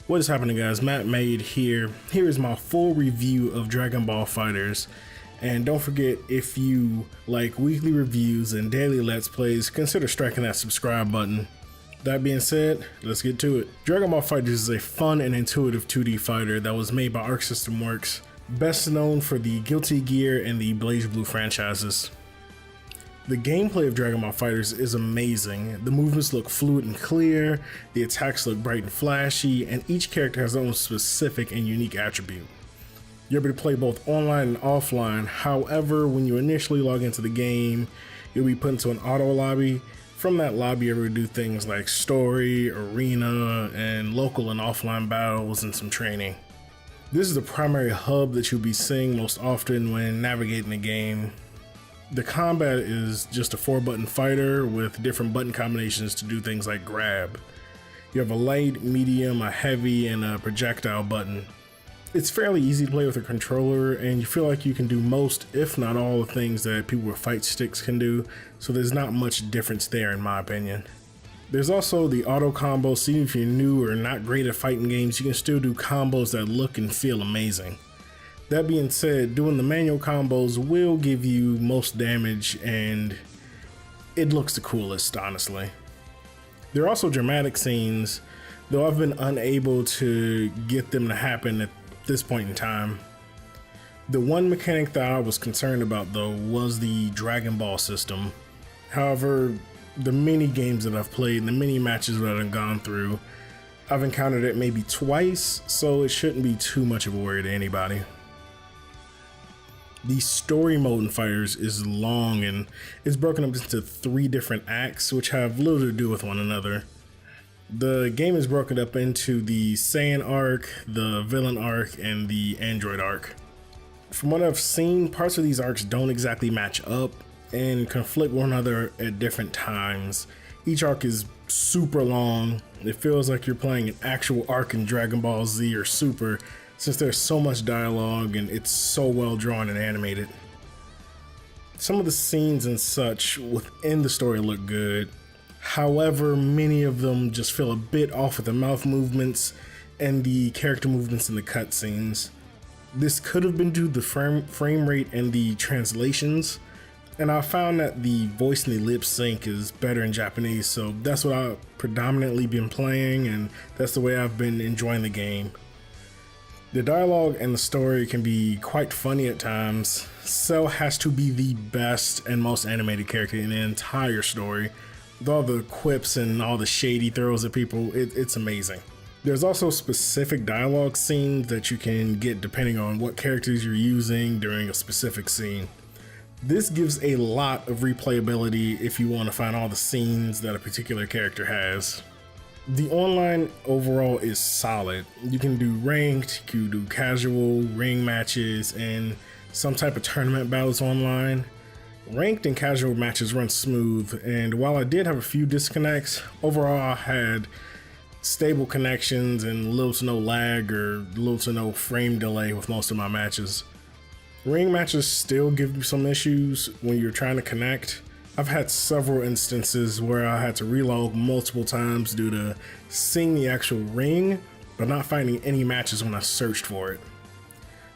What is happening, guys? Mattmade here. Here is my full review of Dragonball fighterz. And don't forget, if you like weekly reviews and daily let's plays, consider striking that subscribe button. That being said, let's get to it. Dragonball fighterz is a fun and intuitive 2D fighter that was made by Arc System Works, best known for the Guilty Gear and the BlazBlue franchises. The gameplay of Dragonball fighterz is amazing. The movements look fluid and clear, the attacks look bright and flashy, and each character has their own specific and unique attribute. You're able to play both online and offline. However, when you initially log into the game, you'll be put into an auto lobby. From that lobby, you're able to do things like story, arena, and local and offline battles and some training. This is the primary hub that you'll be seeing most often when navigating the game. The combat is just a 4-button fighter with different button combinations to do things like grab. You have a light, medium, a heavy, and a projectile button. It's fairly easy to play with a controller, and you feel like you can do most, if not all, the things that people with fight sticks can do, so there's not much difference there in my opinion. There's also the auto combo, so even if you're new or not great at fighting games, you can still do combos that look and feel amazing. That being said, doing the manual combos will give you most damage, and it looks the coolest, honestly. There are also dramatic scenes, though I've been unable to get them to happen at this point in time. The one mechanic that I was concerned about, though, was the Dragonball system. However, the mini games that I've played and the mini matches that I've gone through, I've encountered it maybe twice, so it shouldn't be too much of a worry to anybody. The story mode in fighterz is long and it's broken up into 3 different acts, which have little to do with one another. The game is broken up into the Saiyan arc, the villain arc, and the android arc. From what I've seen, parts of these arcs don't exactly match up and conflict with one another at different times. Each arc is super long. It feels like you're playing an actual arc in Dragon Ball Z or Super, since there's so much dialogue and it's so well drawn and animated. Some of the scenes and such within the story look good. However, many of them just feel a bit off with the mouth movements and the character movements in the cutscenes. This could have been due to the frame rate and the translations, and I found that the voice and the lip sync is better in Japanese, so that's what I've predominantly been playing, and that's the way I've been enjoying the game. The dialogue and the story can be quite funny at times. Cell has to be the best and most animated character in the entire story. With all the quips and all the shade he throws at people, it's amazing. There's also specific dialogue scenes that you can get depending on what characters you're using during a specific scene. This gives a lot of replayability if you want to find all the scenes that a particular character has. The online overall is solid. You can do ranked, you can do casual, ring matches, and some type of tournament battles online. Ranked and casual matches run smooth, and while I did have a few disconnects, overall I had stable connections and little to no lag or little to no frame delay with most of my matches. Ring matches still give you some issues when you're trying to connect. I've had several instances where I had to reload multiple times due to seeing the actual ring, but not finding any matches when I searched for it.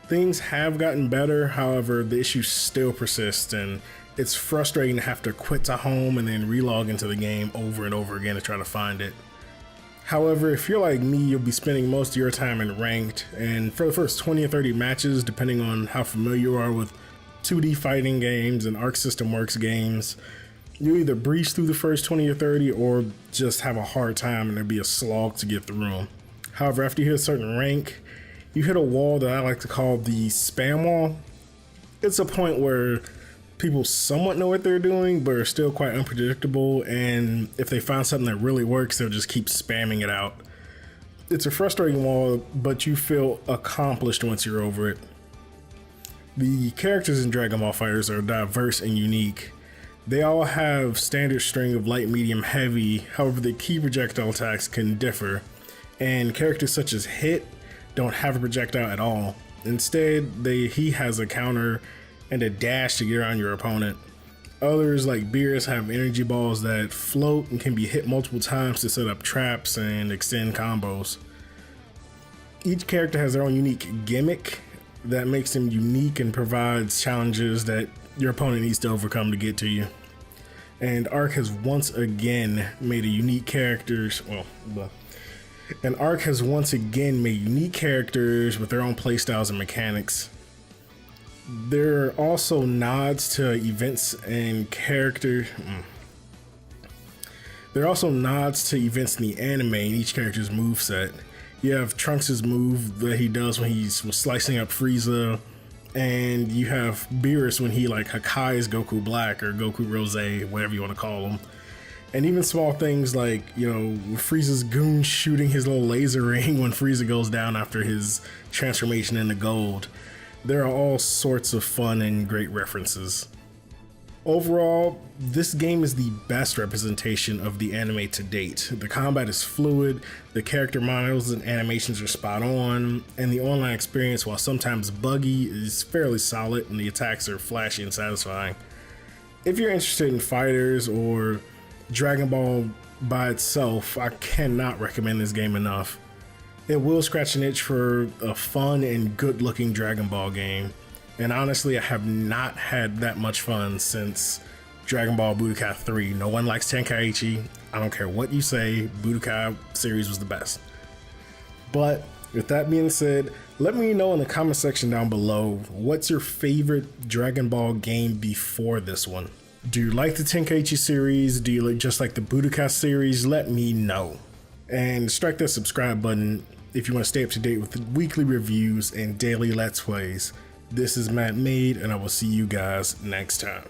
Things have gotten better, however, the issues still persist, and it's frustrating to have to quit to home and then relog into the game over and over again to try to find it. However, if you're like me, you'll be spending most of your time in ranked, and for the first 20 or 30 matches, depending on how familiar you are with 2D fighting games and Arc System Works games, you either breeze through the first 20 or 30 or just have a hard time and there'll be a slog to get through them. However, after you hit a certain rank, you hit a wall that I like to call the spam wall. It's a point where people somewhat know what they're doing, but are still quite unpredictable, and if they find something that really works, they'll just keep spamming it out. It's a frustrating wall, but you feel accomplished once you're over it. The characters in Dragonball fighterz are diverse and unique. They all have standard string of light, medium, heavy, however the key projectile attacks can differ, and characters such as Hit don't have a projectile at all. Instead, he has a counter and a dash to get around your opponent. Others like Beerus have energy balls that float and can be hit multiple times to set up traps and extend combos. Each character has their own unique gimmick that makes them unique and provides challenges that your opponent needs to overcome to get to you. And Arc has once again made unique characters with their own playstyles and mechanics. There are also nods to events and character. There are also nods to events in the anime in each character's moveset. You have Trunks' move that he does when he's slicing up Frieza, and you have Beerus when he like Hakai's Goku Black or Goku Rose, whatever you want to call him. And even small things like, you know, Frieza's goon shooting his little laser ring when Frieza goes down after his transformation into gold. There are all sorts of fun and great references. Overall, this game is the best representation of the anime to date. The combat is fluid, the character models and animations are spot on, and the online experience, while sometimes buggy, is fairly solid and the attacks are flashy and satisfying. If you're interested in fighterz or Dragon Ball by itself, I cannot recommend this game enough. It will scratch an itch for a fun and good looking Dragon Ball game. And honestly, I have not had that much fun since Dragon Ball Budokai 3. No one likes Tenkaichi. I don't care what you say, Budokai series was the best. But with that being said, let me know in the comment section down below, what's your favorite Dragon Ball game before this one? Do you like the Tenkaichi series? Do you just like the Budokai series? Let me know. And strike that subscribe button if you want to stay up to date with the weekly reviews and daily Let's Plays. This is Mattmade, and I will see you guys next time.